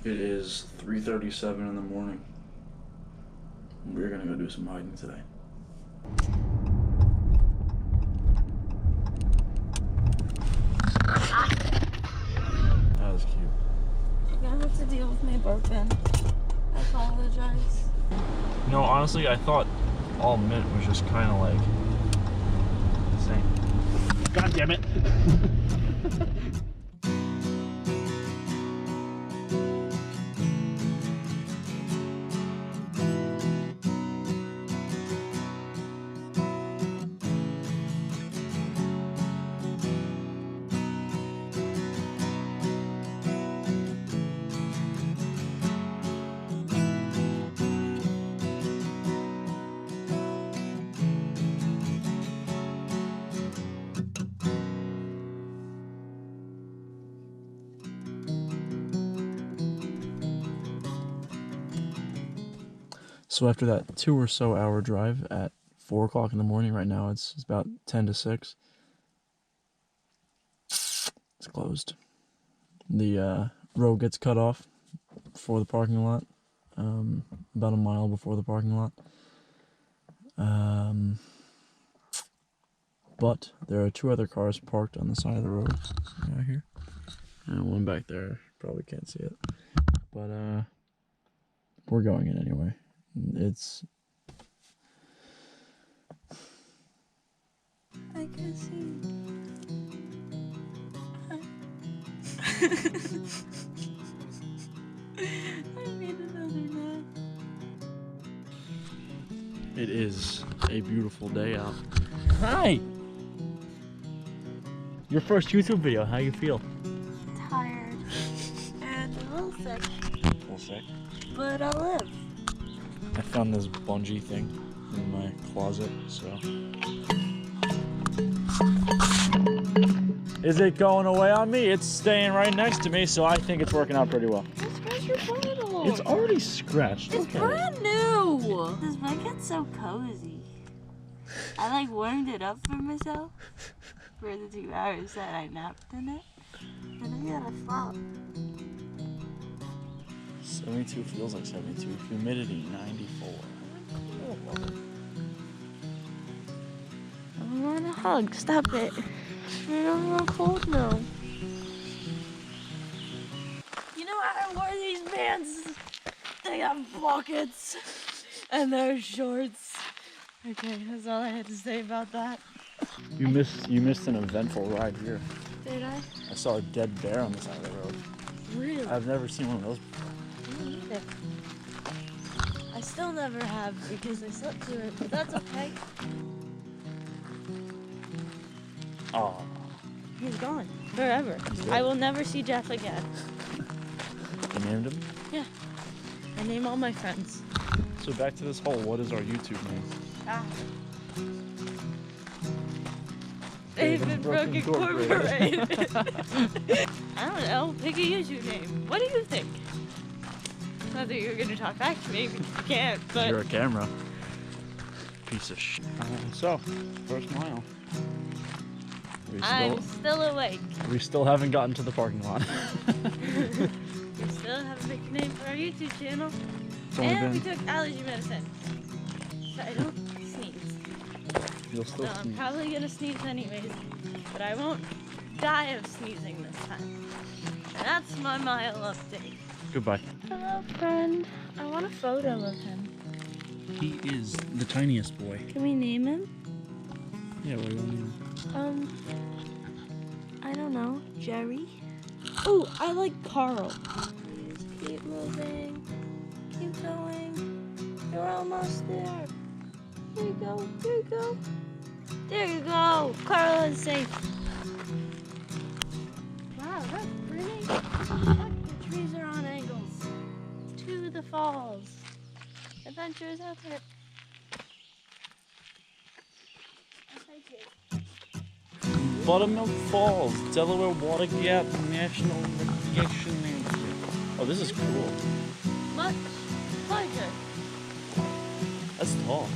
It is 3:37 in the morning. We're gonna go do some hiking today. That was cute. You're gonna have to deal with me burping. I apologize. No, honestly, I thought all mint was just kind of like the same. God damn it! So after that 2 or so hour drive at 4 o'clock in the morning, right now it's about 10 to 6. It's closed. The road gets cut off before the parking lot, about a mile before the parking lot. But there are 2 other cars parked on the side of the road out here. And one back there, probably can't see it. But we're going in anyway. It's... I can see. I made another nap. It is a beautiful day out. Hi! Your first YouTube video, how you feel? Tired. And a little sick. A little sick? But I'll live. I found this bungee thing in my closet, so... Is it going away on me? It's staying right next to me, so I think it's working out pretty well. Just scratch your bottle. It's already scratched. It's brand new. This blanket's so cozy. I like warmed it up for myself for the 2 hours that I napped in it. And I gotta flop. 72 feels like 72. Humidity 94. I want a hug. Stop it. I'm cold now. You know, I wore these pants. They got pockets. And they're shorts. Okay, that's all I had to say about that. You missed an eventful ride here. Did I? I saw a dead bear on the side of the road. Really? I've never seen one of those before. Me neither. I still never have because I slept through it, but that's okay. Oh. He's gone. Forever. I will never see Jeff again. You named him? Yeah. I name all my friends. So back to this whole, what is our YouTube name? David Brooke Incorporated. I don't know. Pick a YouTube name. What do you think? Not that you're gonna talk back to me because you can't, but... You're a camera. Piece of shit. So, first mile. I'm still awake. We still haven't gotten to the parking lot. We still have a big name for our YouTube channel. And we took allergy medicine. So I don't sneeze. You'll still No, I'm sneeze. probably gonna sneeze anyways. But I won't die of sneezing this time. And that's my mile update. Goodbye. Hello, friend. I want a photo of him. He is the tiniest boy. Can we name him? Yeah, what do you want to name? I don't know. Jerry? Oh, I like Carl. Please keep moving. Keep going. You're almost there. There you go. There you go. There you go. Carl is safe. Wow, that's pretty. Look, the trees are on angles. To the falls. Adventures out there. Buttermilk Falls, Delaware Water Gap National Recreation Area. Oh, this is cool. Much pleasure. That's tall.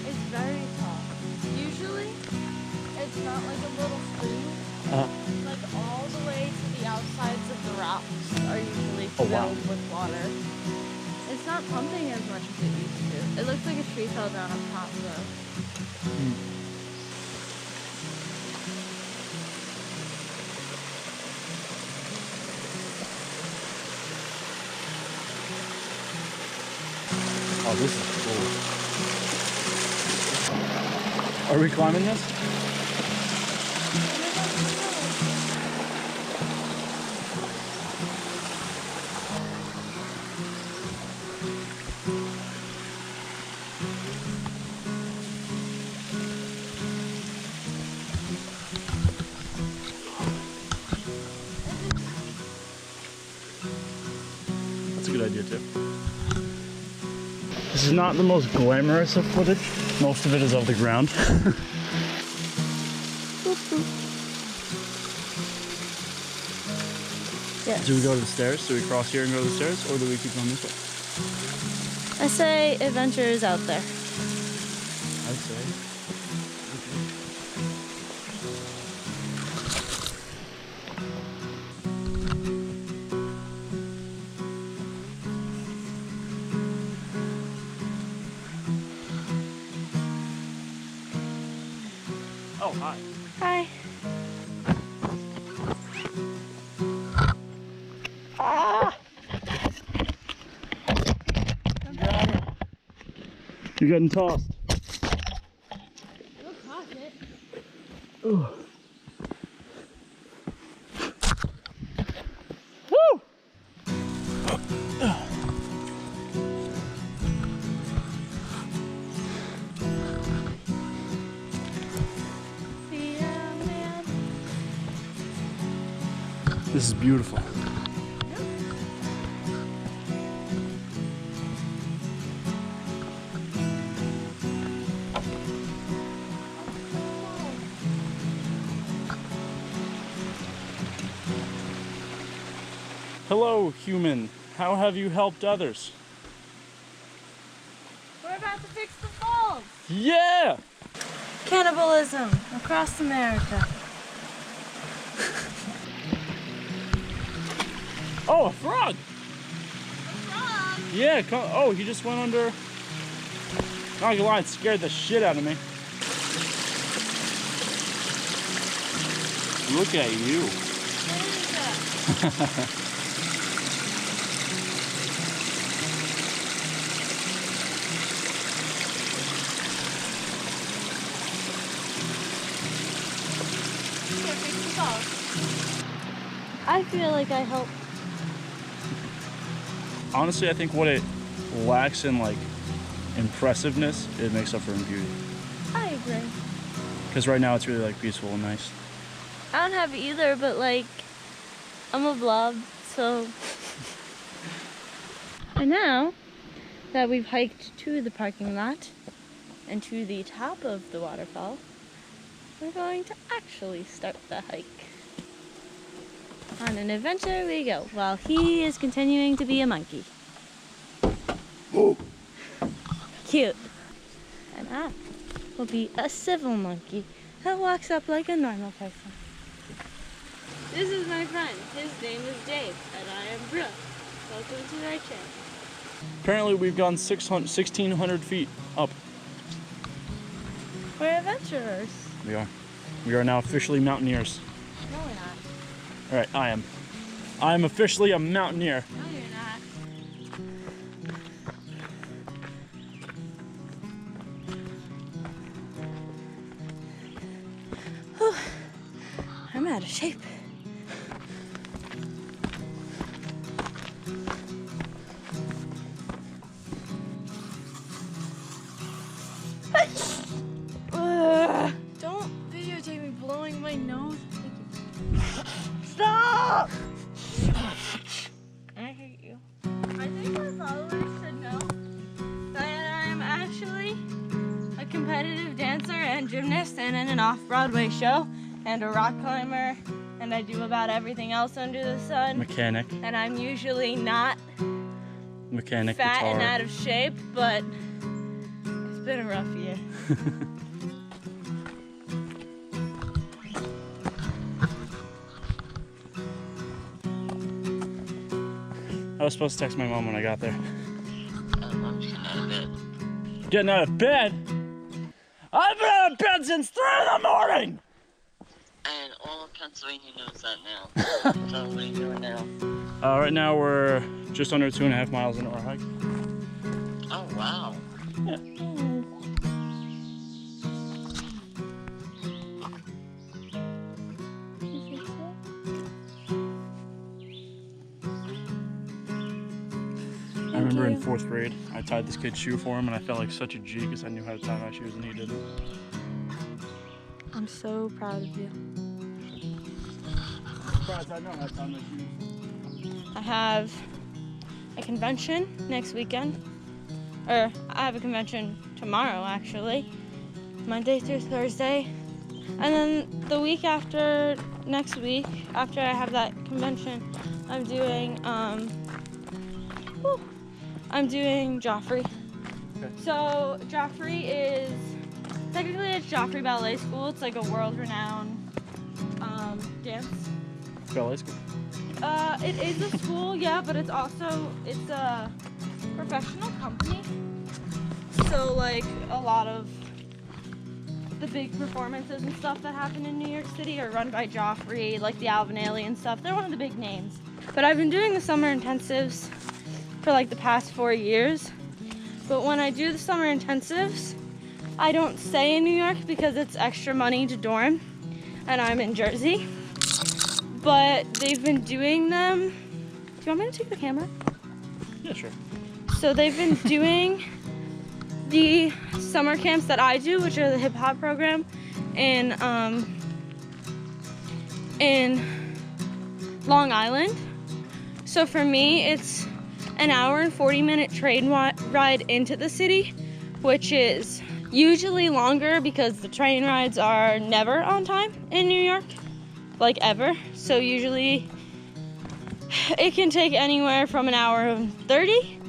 It's very tall. Usually, it's not like a little spoon. Like all the way to the outsides of the rocks are usually Oh, wow. filled with water. It's not pumping as much as it used to. It looks like a tree fell down up top though. Oh, this is cool. Are we climbing this? That's a good idea too. This is not the most glamorous of footage. Most of it is of the ground. Yes. Do we go to the stairs? Do we cross here and go to the stairs? Or do we keep going this way? I say adventure is out there. I say. Oh, hi. Hi. Ah! You're getting tossed. Don't toss it. Ooh. Woo! Yeah, man. This is beautiful. Hello, human. How have you helped others? We're about to fix the falls. Yeah! Cannibalism across America. Oh, a frog! A frog? Yeah, oh, he just went under. Not gonna lie, it scared the shit out of me. Look at you. What is that? I feel like I helped. Honestly, I think what it lacks in like impressiveness, it makes up for in beauty. I agree. Because right now it's really like peaceful and nice. I don't have either, but like, I'm a blob, so. And now that we've hiked to the parking lot and to the top of the waterfall, we're going to actually start the hike. On an adventure we go, while he is continuing to be a monkey. Oh. Cute. And I will be a civil monkey that walks up like a normal person. This is my friend. His name is Dave, and I am Brooke. Welcome to our channel. Apparently we've gone 1,600 feet up. We're adventurers. We are. We are now officially mountaineers. No, we're not. All right, I am. I am officially a mountaineer. No, you're not. Whew. I'm out of shape. Don't videotape me blowing my nose. Stop! I hate you. I think my followers should know that I'm actually a competitive dancer and gymnast and in an off-Broadway show and a rock climber, and I do about everything else under the sun. Mechanic. And I'm usually not Mechanic, fat guitar. and out of shape, but it's been a rough year. I was supposed to text my mom when I got there. I'm just getting out of bed. Getting out of bed? I've been out of bed since 3 in the morning! And all of Pennsylvania knows that now. So what are you doing now? Right now we're just under 2.5 miles into our hike. Oh, wow. Yeah. I remember in 4th grade, I tied this kid's shoe for him and I felt like such a G because I knew how to tie my shoes and he didn't. I'm so proud of you. Surprised I know how to tie my shoes. I have a convention next weekend. Or I have a convention tomorrow, actually. Monday through Thursday. And then the week after, next week, after I have that convention, I'm doing Joffrey. Okay. So Joffrey is, technically it's Joffrey Ballet School. It's like a world-renowned dance. Ballet school? It is a school, yeah, but it's a professional company. So like a lot of the big performances and stuff that happen in New York City are run by Joffrey, like the Alvin Ailey and stuff. They're one of the big names. But I've been doing the summer intensives for like the past 4 years. But when I do the summer intensives, I don't stay in New York because it's extra money to dorm, and I'm in Jersey. But they've been doing them. Do you want me to take the camera? Yeah, sure. So they've been doing the summer camps that I do, which are the hip hop program, in Long Island. So for me, it's an hour and 40-minute train ride into the city, which is usually longer because the train rides are never on time in New York, like ever. So usually it can take anywhere from an hour and 30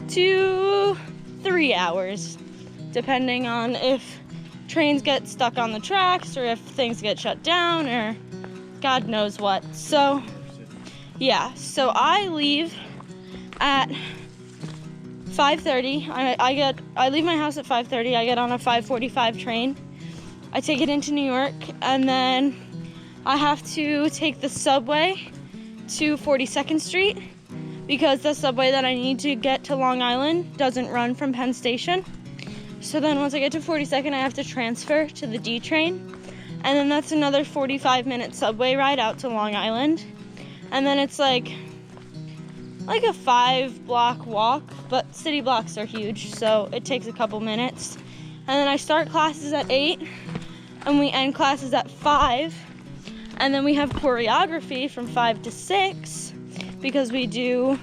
to 3 hours, depending on if trains get stuck on the tracks or if things get shut down or God knows what. So yeah, so I leave at 5:30. I leave my house at 5:30. I get on a 5:45 train. I take it into New York, and then I have to take the subway to 42nd Street because the subway that I need to get to Long Island doesn't run from Penn Station. So then once I get to 42nd, I have to transfer to the D train, and then that's another 45-minute subway ride out to Long Island. And then it's like a 5-block walk, but city blocks are huge, so it takes a couple minutes. And then I start classes at 8, and we end classes at 5. And then we have choreography from 5 to 6 because we do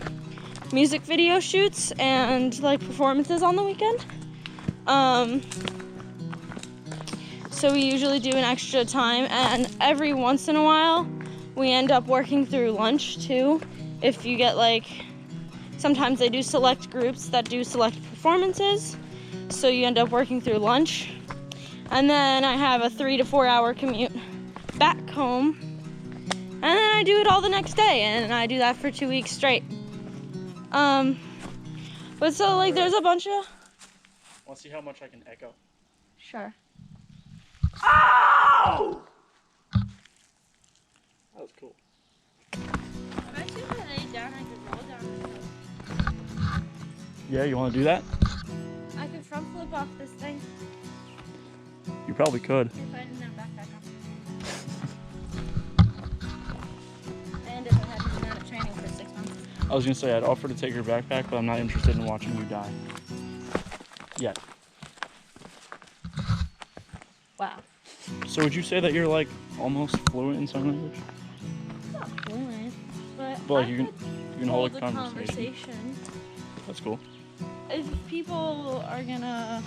music video shoots and like performances on the weekend. So we usually do an extra time, and every once in a while we end up working through lunch too. If you get sometimes they do select groups that do select performances, so you end up working through lunch. And then I have a 3 to 4 hour commute back home, and then I do it all the next day, and I do that for 2 weeks straight. But so there's a bunch of... Want to see how much I can echo? Sure. Ow! That was cool. If I should lay down, I could roll down. Yeah, you want to do that? I could front flip off this thing You probably could. if I didn't have backpack on. And if I hadn't been out of training for 6 months. I was gonna say I'd offer to take your backpack, but I'm not interested in watching you die. Yet. Wow. So would you say that you're almost fluent in sign language? Not fluent, but But I you can hold a a conversation. That's cool. If people are gonna,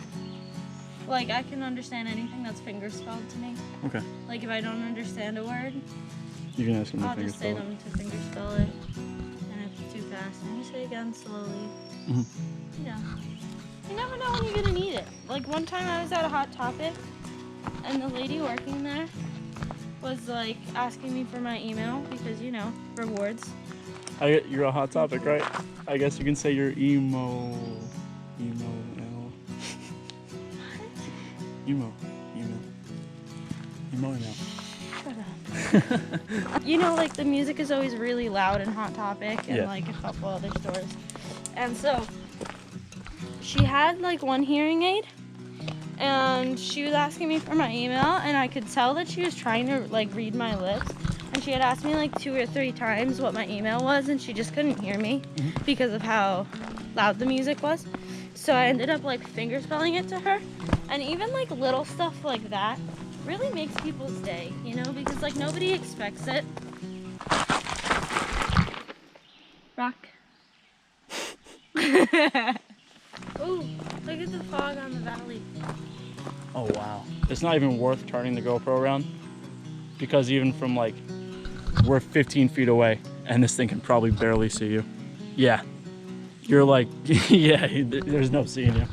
I can understand anything that's finger spelled to me. Okay. If I don't understand a word, You can ask him to I'll finger just say spell it. them to finger spell it. And if it's too fast, then you say again slowly. Mhm. You never know when you're gonna need it. One time I was at a Hot Topic, and the lady working there was asking me for my email because rewards. You're a hot topic, right? I guess you can say you're emo now. emo now. You know, like the music is always really loud in Hot Topic and Yeah. like a couple other stores. And so she had like one hearing aid and she was asking me for my email and I could tell that she was trying to like read my lips. And she had asked me like 2 or 3 times what my email was and she just couldn't hear me because of how loud the music was. So I ended up like finger spelling it to her. And even like little stuff like that really makes people's day, you know, because like nobody expects it. Rock. Ooh, look at the fog on the valley. Oh wow. It's not even worth turning the GoPro around because even from like we're 15 feet away and this thing can probably barely see you. Yeah. You're like, yeah, there's no seeing you.